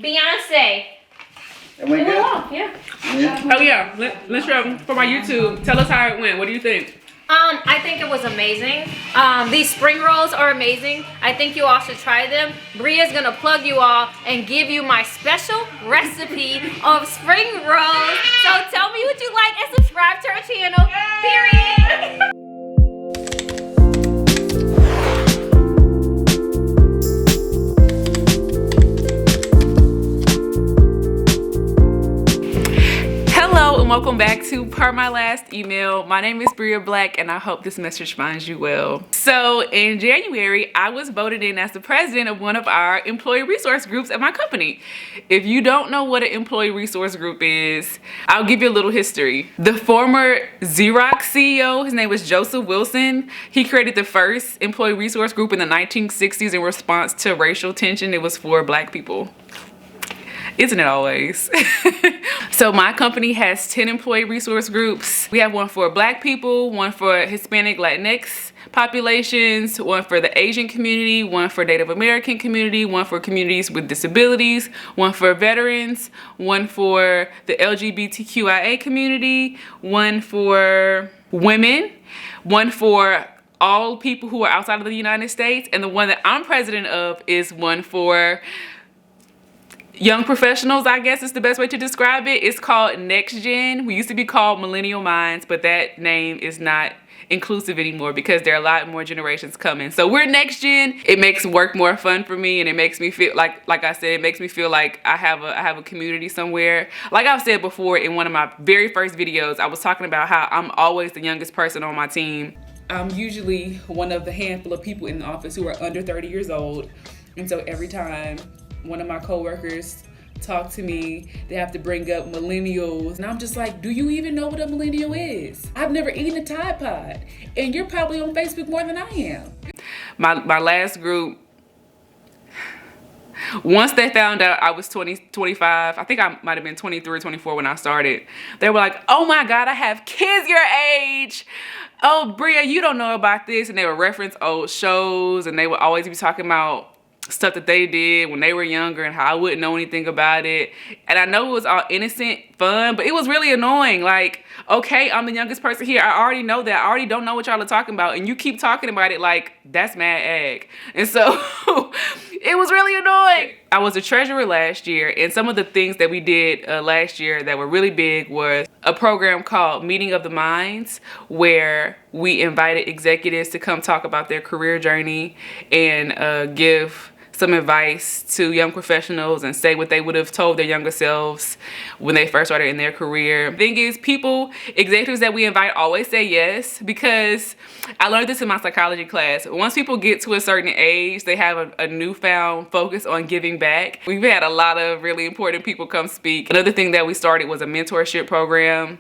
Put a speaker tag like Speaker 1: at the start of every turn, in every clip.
Speaker 1: Beyonce.
Speaker 2: It went good?
Speaker 1: Yeah.
Speaker 3: Oh yeah, Lyntrell, for my YouTube, tell us how it went. What do you think?
Speaker 1: I think it was amazing. These spring rolls are amazing. I think you all should try them. Bria's gonna plug you all and give you my special recipe of spring rolls. So tell me what you like and subscribe to our channel. Period.
Speaker 3: Hello and welcome back to Per My Last Email. My name is Bria Black and I hope this message finds you well. So in January, I was voted in as the president of one of our employee resource groups at my company. If you don't know what an employee resource group is, I'll give you a little history. The former Xerox CEO, his name was Joseph Wilson, he created the first employee resource group in the 1960s in response to racial tension. It was for Black people. Isn't it always? So my company has 10 employee resource groups. We have one for Black people, one for Hispanic Latinx populations, one for the Asian community, one for Native American community, one for communities with disabilities, one for veterans, one for the LGBTQIA community, one for women, one for all people who are outside of the United States, and the one that I'm president of is one for young professionals, I guess is the best way to describe it. It's called Next Gen. We used to be called Millennial Minds, but that name is not inclusive anymore because there are a lot more generations coming. So we're Next Gen. It makes work more fun for me, and it makes me feel like I said, it makes me feel like I have a community somewhere. Like I've said before in one of my very first videos, I was talking about how I'm always the youngest person on my team. I'm usually one of the handful of people in the office who are under 30 years old. And so every time one of my coworkers talk to me, they have to bring up millennials. And I'm just like, do you even know what a millennial is? I've never eaten a Tide Pod. And you're probably on Facebook more than I am. My last group, once they found out I was 25, I think I might have been 23 or 24 when I started, they were like, oh my God, I have kids your age. Oh, Bria, you don't know about this. And they would reference old shows, and they would always be talking about stuff that they did when they were younger and how I wouldn't know anything about it. And I know it was all innocent fun, but it was really annoying. Like, okay, I'm the youngest person here. I already know that. I already don't know what y'all are talking about. And you keep talking about it like that's mad egg. And so it was really annoying. I was a treasurer last year, and some of the things that we did last year that were really big was a program called Meeting of the Minds, where we invited executives to come talk about their career journey and give some advice to young professionals and say what they would have told their younger selves when they first started in their career. The thing is, executives that we invite always say yes, because I learned this in my psychology class. Once people get to a certain age, they have a newfound focus on giving back. We've had a lot of really important people come speak. Another thing that we started was a mentorship program.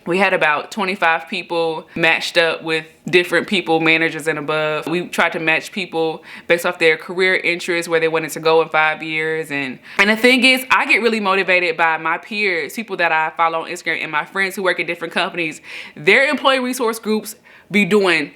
Speaker 3: We had about 25 people matched up with different people, managers and above. We tried to match people based off their career interests, where they wanted to go in 5 years. And the thing is, I get really motivated by my peers, people that I follow on Instagram, and my friends who work at different companies. Their employee resource groups be doing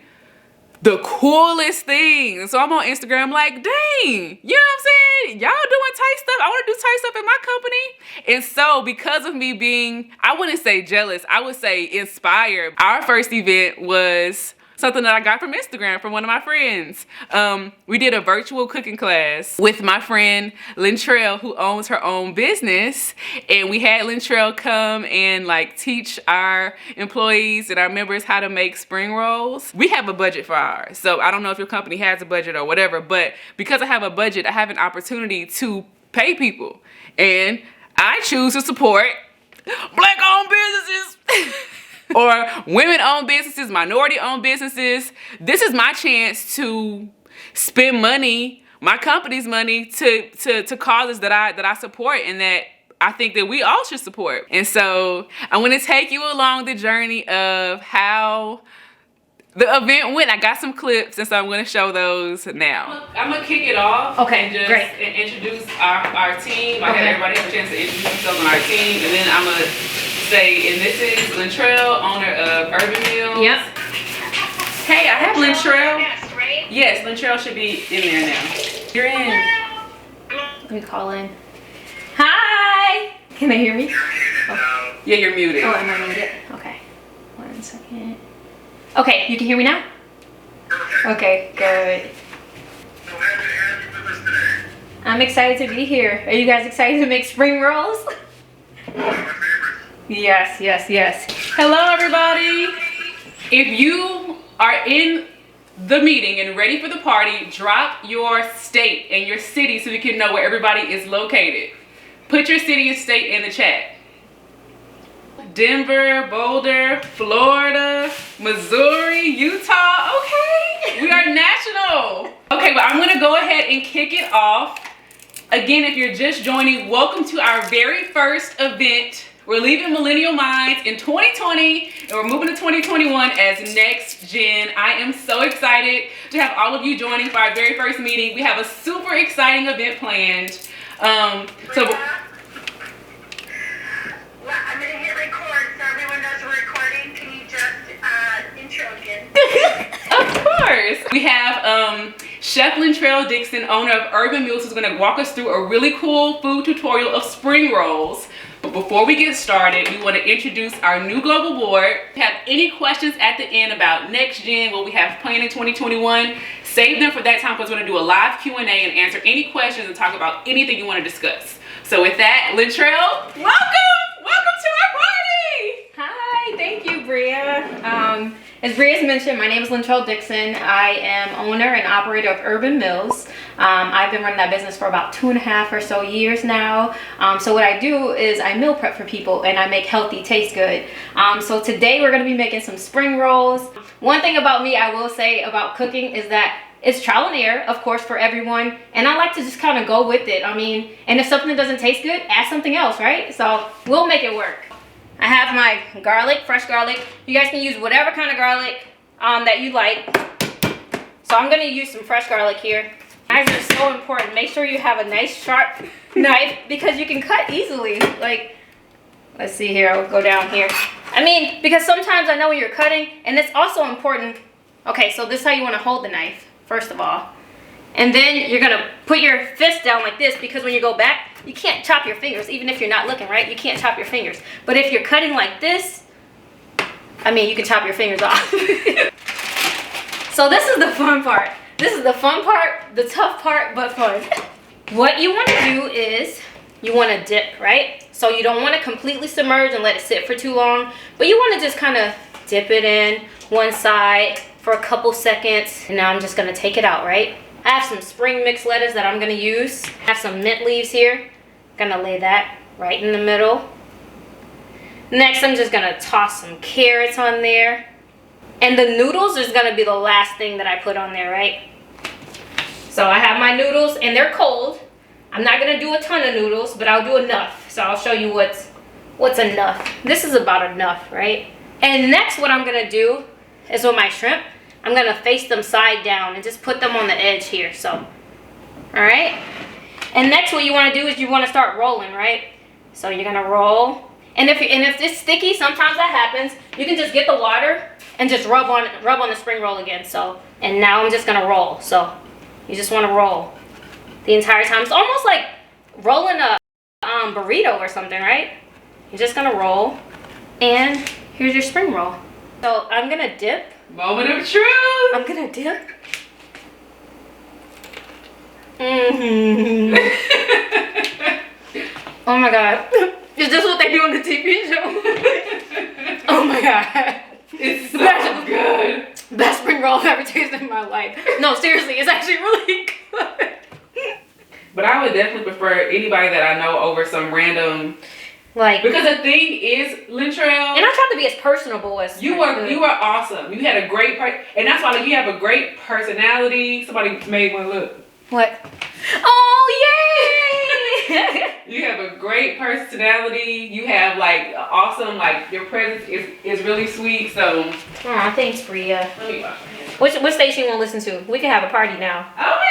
Speaker 3: the coolest things. So I'm on Instagram like, dang, you know what I'm saying? Y'all doing tight stuff. I want to do tight stuff in my company. And so because of me being, I wouldn't say jealous, I would say inspired. Our first event was something that I got from Instagram from one of my friends. We did a virtual cooking class with my friend Lyntrell, who owns her own business. And we had Lyntrell come and like teach our employees and our members how to make spring rolls. We have a budget for ours. So I don't know if your company has a budget or whatever, but because I have a budget, I have an opportunity to pay people. And I choose to support Black-owned businesses. Or women-owned businesses, minority-owned businesses. This is my chance to spend money, my company's money, to causes that I support and that I think that we all should support. And so I want to take you along the journey of how the event went. I got some clips, and so I'm going to show those now. I'm going to kick it off.
Speaker 1: Okay, great.
Speaker 3: And introduce our team. I had everybody have a chance to introduce themselves on our team, and then I'm going to say, and this is Lyntrell, owner of Urban Mills.
Speaker 1: Yep.
Speaker 3: Hey, I have Lyntrell. Yes, Lyntrell should be in there now. You're in.
Speaker 1: Let me call in. Can they hear me?
Speaker 2: No.
Speaker 3: Yeah, you're muted.
Speaker 1: Oh, am I muted? Okay. 1 second. Okay, you can hear me now? Okay, good.
Speaker 2: So happy to have you with us today.
Speaker 1: I'm excited to be here. Are you guys excited to make spring rolls?
Speaker 2: One of my favorites.
Speaker 1: Yes, yes, yes.
Speaker 3: Hello, everybody. If you are in the meeting and ready for the party, drop your state and your city so we can know where everybody is located. Put your city and state in the chat. Denver, Boulder, Florida, Missouri, Utah. Okay, we are national. Okay, but I'm gonna go ahead and kick it off. Again, if you're just joining, welcome to our very first event. We're leaving Millennial Minds in 2020 and we're moving to 2021 as Next Gen. I am so excited to have all of you joining for our very first meeting. We have a super exciting event planned. So
Speaker 2: Well, I'm going to hit record so everyone knows we're recording. Can you just intro again?
Speaker 3: of course. We have Chef Lintrell Dixon, owner of Urban Meals, who's gonna walk us through a really cool food tutorial of spring rolls. But before we get started, we want to introduce our new global board. If you have any questions at the end about Next Gen, what we have planned in 2021, save them for that time because we're going to do a live Q&A and answer any questions and talk about anything you want to discuss. So with that, Lintrell, welcome! Welcome to our party!
Speaker 1: Hi, thank you, Bria. As Bria's mentioned, my name is Lintrell Dixon. I am owner and operator of Urban Mills. I've been running that business for about 2.5 or so years now. So what I do is I meal prep for people and I make healthy taste good. So today we're gonna be making some spring rolls. One thing about me I will say about cooking is that it's trial and error, of course, for everyone. And I like to just kind of go with it. I mean, and if something doesn't taste good, add something else, right? So we'll make it work. I have my garlic, fresh garlic. You guys can use whatever kind of garlic that you like. So I'm gonna use some fresh garlic here. Knives are so important. Make sure you have a nice sharp knife because you can cut easily. Like, let's see here, I'll go down here. I mean, because sometimes I know when you're cutting, and it's also important. Okay, so this is how you wanna hold the knife, first of all. And then you're gonna put your fist down like this because when you go back, you can't chop your fingers, even if you're not looking, right? You can't chop your fingers. But if you're cutting like this, I mean, you can chop your fingers off. So this is the fun part. This is the fun part, the tough part, but fun. What you wanna do is, you wanna dip, right? So you don't wanna completely submerge and let it sit for too long, but you wanna just kinda dip it in one side for a couple seconds. And now I'm just gonna take it out, right? I have some spring mix lettuce that I'm gonna use. I have some mint leaves here. Gonna lay that right in the middle. Next, I'm just gonna toss some carrots on there. And the noodles is gonna be the last thing that I put on there, right? So I have my noodles and they're cold. I'm not gonna do a ton of noodles, but I'll do enough. So I'll show you what's enough. This is about enough, right? And next what I'm gonna do is with my shrimp, I'm gonna face them side down and just put them on the edge here, so. All right? And next what you wanna do is you wanna start rolling, right? So you're gonna roll. And if it's sticky, sometimes that happens, you can just get the water and just rub on the spring roll again, so. And now I'm just gonna roll, so. You just wanna roll the entire time. It's almost like rolling a burrito or something, right? You're just gonna roll, and here's your spring roll. So I'm gonna dip.
Speaker 3: Moment of truth.
Speaker 1: I'm gonna dip. Mm-hmm. Oh my god. Is this what they do on the TV show? Oh my god.
Speaker 3: It's so good.
Speaker 1: Best spring roll I've ever tasted in my life. No, seriously, it's actually really good.
Speaker 3: But I would definitely prefer anybody that I know over some random.
Speaker 1: Like,
Speaker 3: Because the thing is, Lintrell,
Speaker 1: and I tried to be as personable as
Speaker 3: you were awesome. You had a great and that's why you have a great personality. Somebody made one look.
Speaker 1: What? Oh yay!
Speaker 3: You have a great personality. You have like awesome, like your presence is really sweet. So
Speaker 1: Aw, thanks, Bria.
Speaker 3: let me wash my hands.
Speaker 1: Which station you want to listen to? We can have a party now.
Speaker 3: Okay.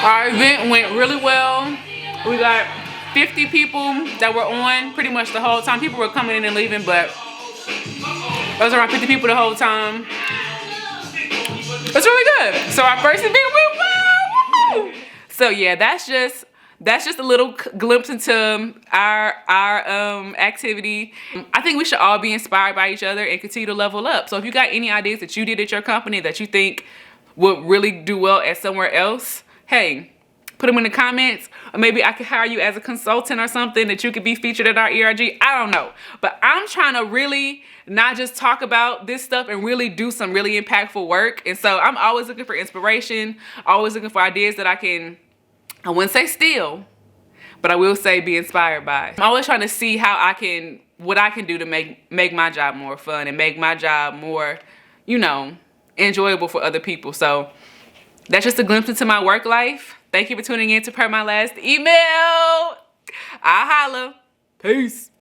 Speaker 3: Our event went really well. We got 50 people that were on pretty much the whole time. People were coming in and leaving, but there was around 50 people the whole time. It's really good. So our first event went well. Woo-hoo! So yeah, that's just a little glimpse into our activity. I think we should all be inspired by each other and continue to level up. So if you got any ideas that you did at your company that you think would really do well at somewhere else, hey, put them in the comments. Or maybe I could hire you as a consultant or something that you could be featured at our ERG. I don't know. But I'm trying to really not just talk about this stuff and really do some really impactful work. And so I'm always looking for inspiration, always looking for ideas that I wouldn't say steal, but I will say be inspired by. I'm always trying to see what I can do to make my job more fun and make my job more, enjoyable for other people. So that's just a glimpse into my work life. Thank you for tuning in to Per My Last Email. I'll holla. Peace.